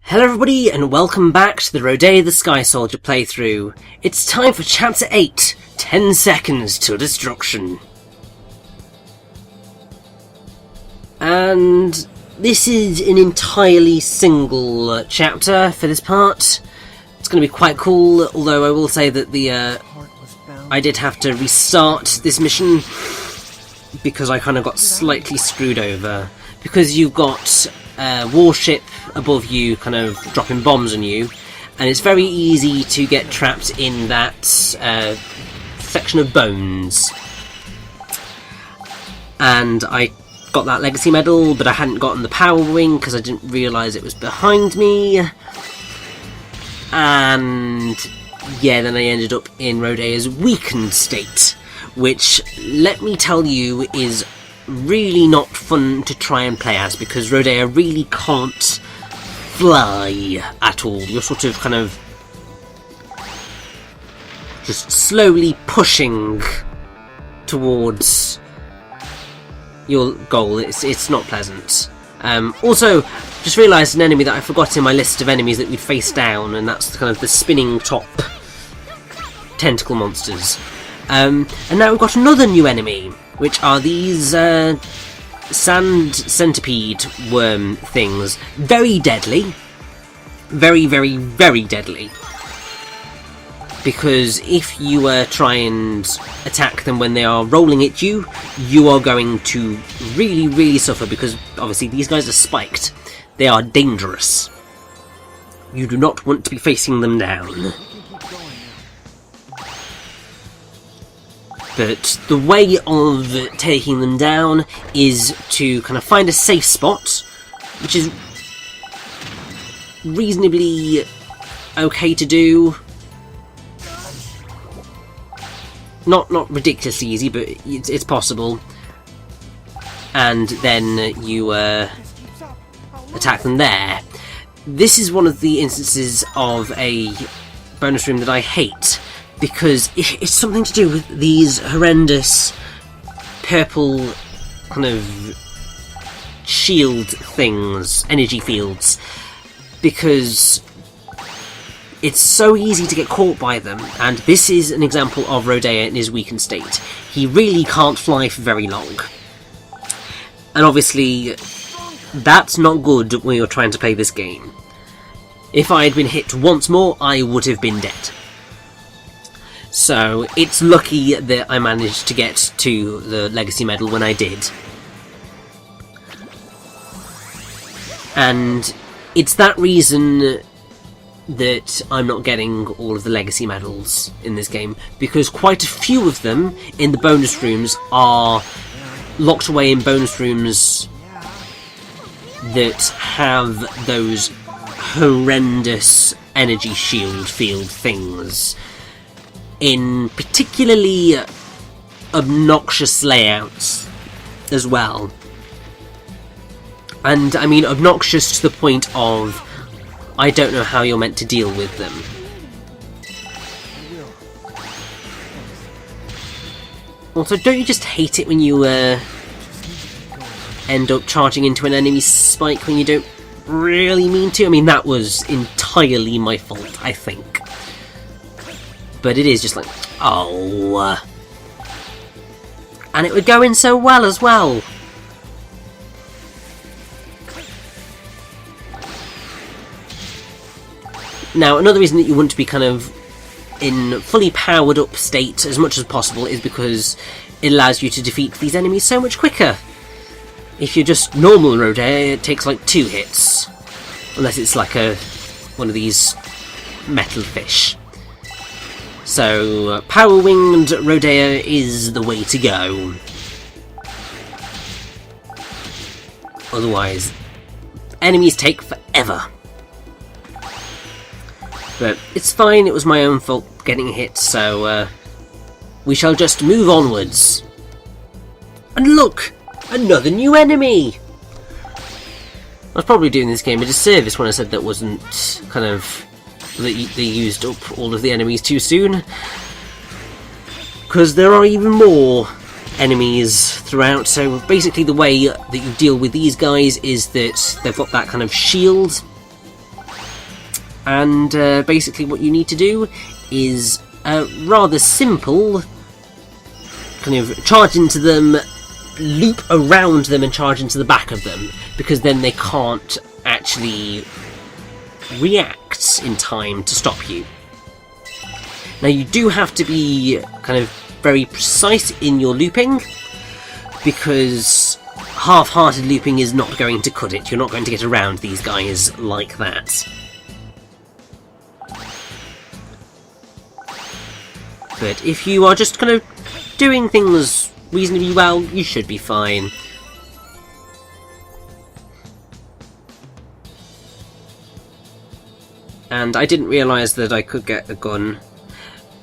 Hello everybody and welcome back to the Rodea the Sky Soldier playthrough. It's time for Chapter 8, 10 Seconds to Destruction. And this is an entirely single chapter for this part. It's going to be quite cool, although I will say that I did have to restart this mission because I kind of got slightly screwed over. Because you've got a warship above you kind of dropping bombs on you, and it's very easy to get trapped in that section of bones. And I got that legacy medal, but I hadn't gotten the power wing because I didn't realise it was behind me. And yeah, then I ended up in Rodea's weakened state, which, let me tell you, is really not fun to try and play as, because Rodea really can't fly at all. You're sort of kind of just slowly pushing towards your goal. It's not pleasant. Also, just realised an enemy that I forgot in my list of enemies that we'd face down, and that's kind of the spinning top tentacle monsters. And now we've got another new enemy, which are these sand centipede worm things. Very deadly. Very, very, very deadly. Because if you try and attack them when they are rolling at you, you are going to really, really suffer, because obviously these guys are spiked. They are dangerous. You do not want to be facing them down. But the way of taking them down is to kind of find a safe spot, which is reasonably okay to do. Not ridiculously easy, but it's possible. And then you attack them there. This is one of the instances of a bonus room that I hate, because it's something to do with these horrendous purple kind of shield things, energy fields, because it's so easy to get caught by them, and this is an example of Rodea in his weakened state. He really can't fly for very long. And obviously, that's not good when you're trying to play this game. If I had been hit once more, I would have been dead. So it's lucky that I managed to get to the legacy medal when I did. And it's that reason that I'm not getting all of the legacy medals in this game, because quite a few of them in the bonus rooms are locked away in bonus rooms that have those horrendous energy shield field things in particularly obnoxious layouts as well. And I mean obnoxious to the point of I don't know how you're meant to deal with them. Also, don't you just hate it when you end up charging into an enemy spike when you don't really mean to? I mean, that was entirely my fault, I think. But it is just like, oh. And it would go in so well as well. Now, another reason that you want to be kind of in fully powered up state as much as possible is because it allows you to defeat these enemies so much quicker. If you're just normal Rodea, it takes like 2 hits. Unless it's like one of these metal fish. So, power-winged Rodea is the way to go. Otherwise, enemies take forever. But it's fine, it was my own fault getting hit, so we shall just move onwards. And look! Another new enemy! I was probably doing this game a disservice when I said that wasn't kind of that they used up all of the enemies too soon, because there are even more enemies throughout. So basically the way that you deal with these guys is that they've got that kind of shield And basically what you need to do is rather simple, kind of charge into them, loop around them and charge into the back of them, because then they can't actually react in time to stop you. Now you do have to be kind of very precise in your looping, because half-hearted looping is not going to cut it. You're not going to get around these guys like that. But if you are just kind of doing things reasonably well, you should be fine. And I didn't realise that I could get a gun.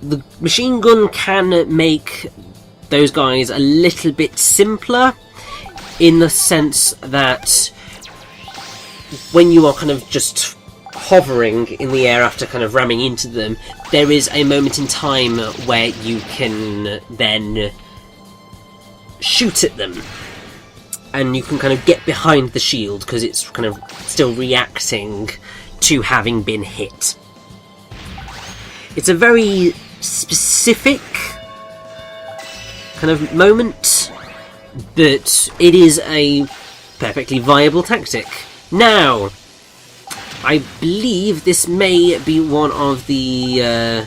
The machine gun can make those guys a little bit simpler, in the sense that when you are kind of just hovering in the air after kind of ramming into them, there is a moment in time where you can then shoot at them, and you can kind of get behind the shield because it's kind of still reacting to having been hit. It's a very specific kind of moment, but it is a perfectly viable tactic. Now, I believe this may be one of the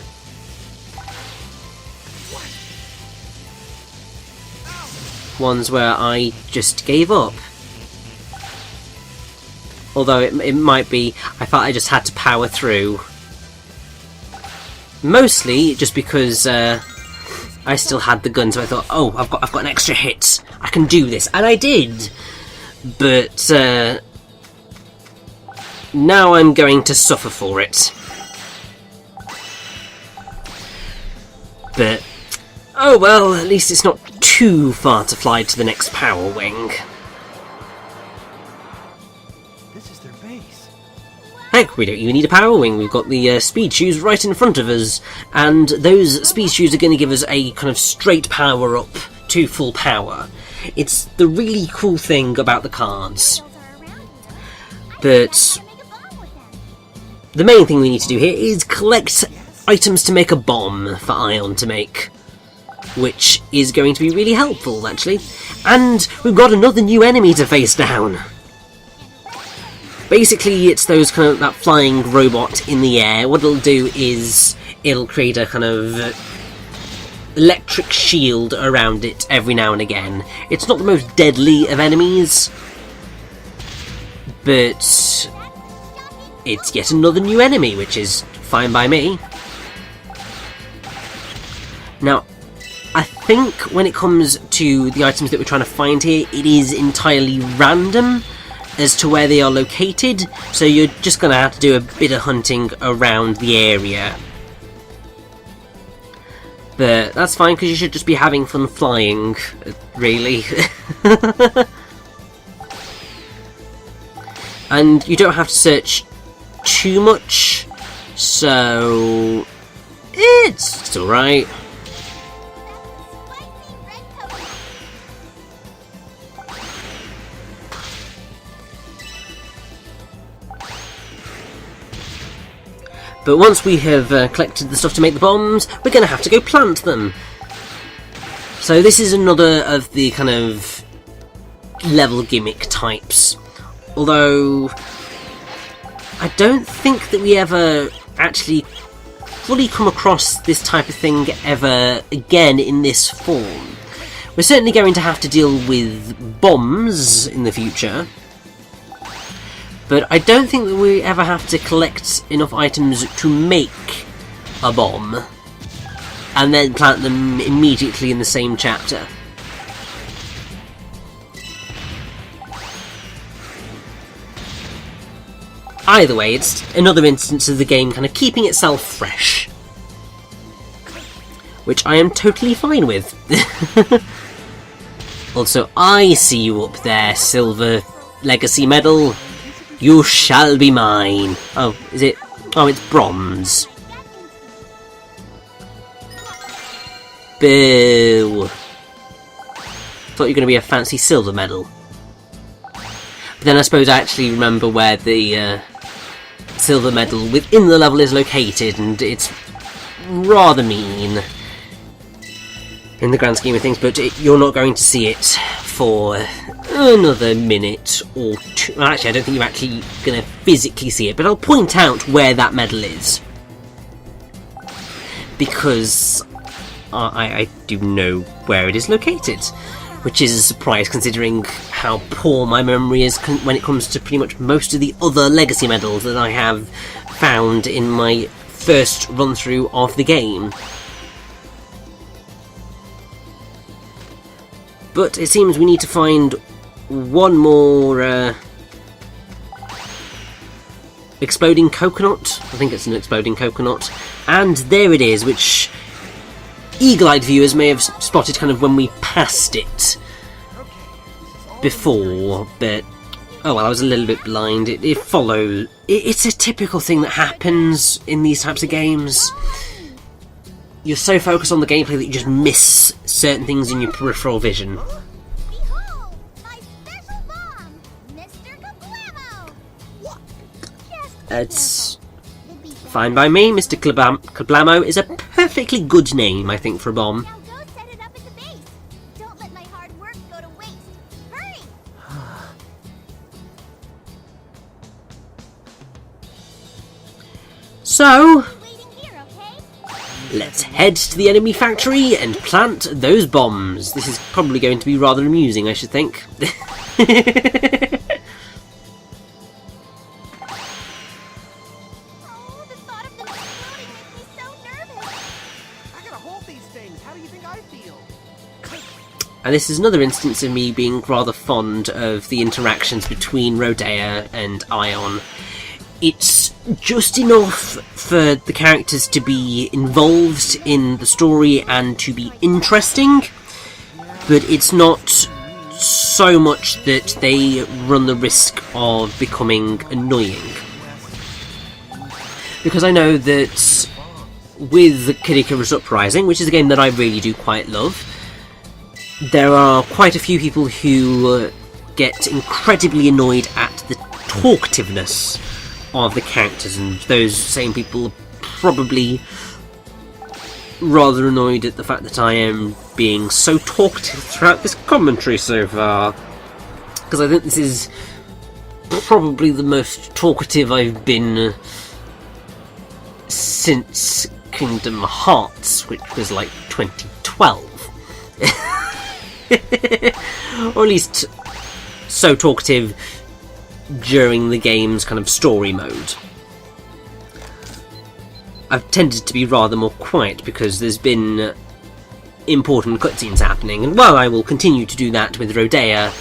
ones where I just gave up. Although it might be, I felt I just had to power through. Mostly just because I still had the gun, so I thought, oh, I've got an extra hit. I can do this, and I did. But now I'm going to suffer for it. But oh well, at least it's not too far to fly to the next power wing. This is their base. Heck, we don't even need a power wing. We've got the speed shoes right in front of us, and those speed shoes are going to give us a kind of straight power up to full power. It's the really cool thing about the cards. But the main thing we need to do here is collect items to make a bomb for Ion to make, which is going to be really helpful, actually. And we've got another new enemy to face down. Basically, it's those kind of that flying robot in the air. What it'll do is it'll create a kind of electric shield around it every now and again. It's not the most deadly of enemies, but it's yet another new enemy, which is fine by me. Now, I think when it comes to the items that we're trying to find here, it is entirely random as to where they are located, so you're just going to have to do a bit of hunting around the area. But that's fine, because you should just be having fun flying, really. And you don't have to search too much, so it's alright. But once we have collected the stuff to make the bombs, we're going to have to go plant them. So this is another of the kind of level gimmick types. Although I don't think that we ever actually fully come across this type of thing ever again in this form. We're certainly going to have to deal with bombs in the future, but I don't think that we ever have to collect enough items to make a bomb and then plant them immediately in the same chapter. Either way, it's another instance of the game kind of keeping itself fresh, which I am totally fine with. Also, I see you up there, Silver Legacy Medal. You shall be mine. Oh, is it? Oh, it's bronze. Boo. Thought you were going to be a fancy silver medal. But then I suppose I actually remember where the silver medal within the level is located, and it's rather mean in the grand scheme of things, but you're not going to see it for another minute or two. Well, actually, I don't think you're actually going to physically see it, but I'll point out where that medal is, because I do know where it is located, which is a surprise considering how poor my memory is when it comes to pretty much most of the other legacy medals that I have found in my first run-through of the game. But it seems we need to find one more exploding coconut. I think it's an exploding coconut. And there it is, which eagle-eyed viewers may have spotted kind of when we passed it before, but oh well, I was a little bit blind. It follows. It's a typical thing that happens in these types of games. You're so focused on the gameplay that you just miss certain things in your peripheral vision. Behold, my special bomb, Mr. Kablamo! It's fine by me. Mr. Kablamo is a perfectly good name, I think, for a bomb. Now go set it up at the base. Don't let my hard work go to waste. Hurry! So, Waiting here, okay? let's head to the enemy factory and plant those bombs. This is probably going to be rather amusing, I should think. Oh, the thought of them exploding makes me so nervous. I gotta hold these things. How do you think I feel? And this is another instance of me being rather fond of the interactions between Rodea and Ion. It's just enough for the characters to be involved in the story and to be interesting, but it's not so much that they run the risk of becoming annoying. Because I know that with Kid Icarus Uprising, which is a game that I really do quite love, there are quite a few people who get incredibly annoyed at the talkativeness of the characters, and those same people are probably rather annoyed at the fact that I am being so talkative throughout this commentary so far, because I think this is probably the most talkative I've been since Kingdom Hearts, which was like 2012. Or at least so talkative during the game's kind of story mode. I've tended to be rather more quiet because there's been important cutscenes happening, and while I will continue to do that with Rodea,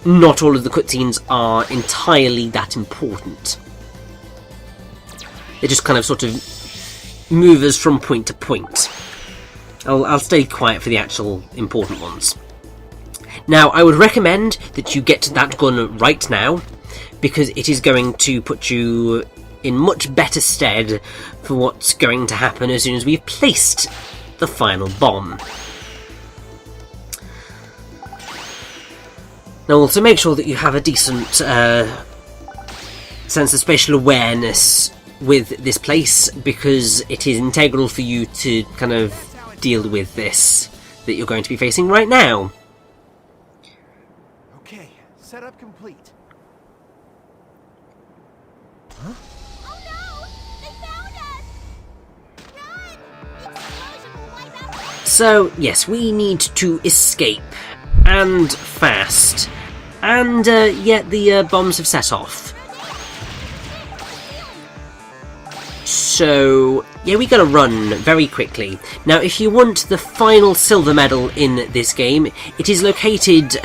not all of the cutscenes are entirely that important. They just kind of sort of move us from point to point. I'll stay quiet for the actual important ones. Now, I would recommend that you get that gun right now, because it is going to put you in much better stead for what's going to happen as soon as we've placed the final bomb. Now, also make sure that you have a decent sense of spatial awareness with this place, because it is integral for you to kind of deal with this that you're going to be facing right now. Okay, setup complete. Oh no! They found us! Run! The explosion will wipe out everything. So, yes, we need to escape, and fast, and yet the bombs have set off. So, yeah, we gotta run very quickly. Now, if you want the final silver medal in this game, it is located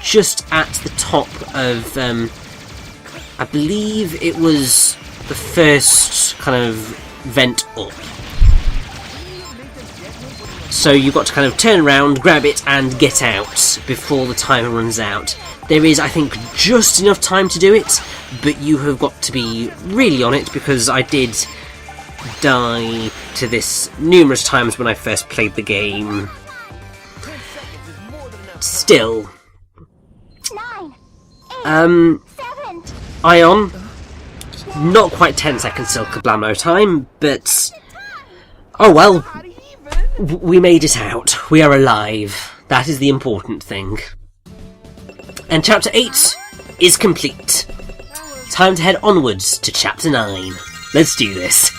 just at the top of, I believe it was the first kind of vent up. So you've got to kind of turn around, grab it, and get out before the timer runs out. There is, I think, just enough time to do it, but you have got to be really on it, because I did die to this numerous times when I first played the game. Still. 9, 8, 7. Ion, Not quite 10 seconds till Kablamo time, but... oh well, Not even. we made it out. We are alive. That is the important thing. And Chapter 8 is complete. Time to head onwards to Chapter 9. Let's do this.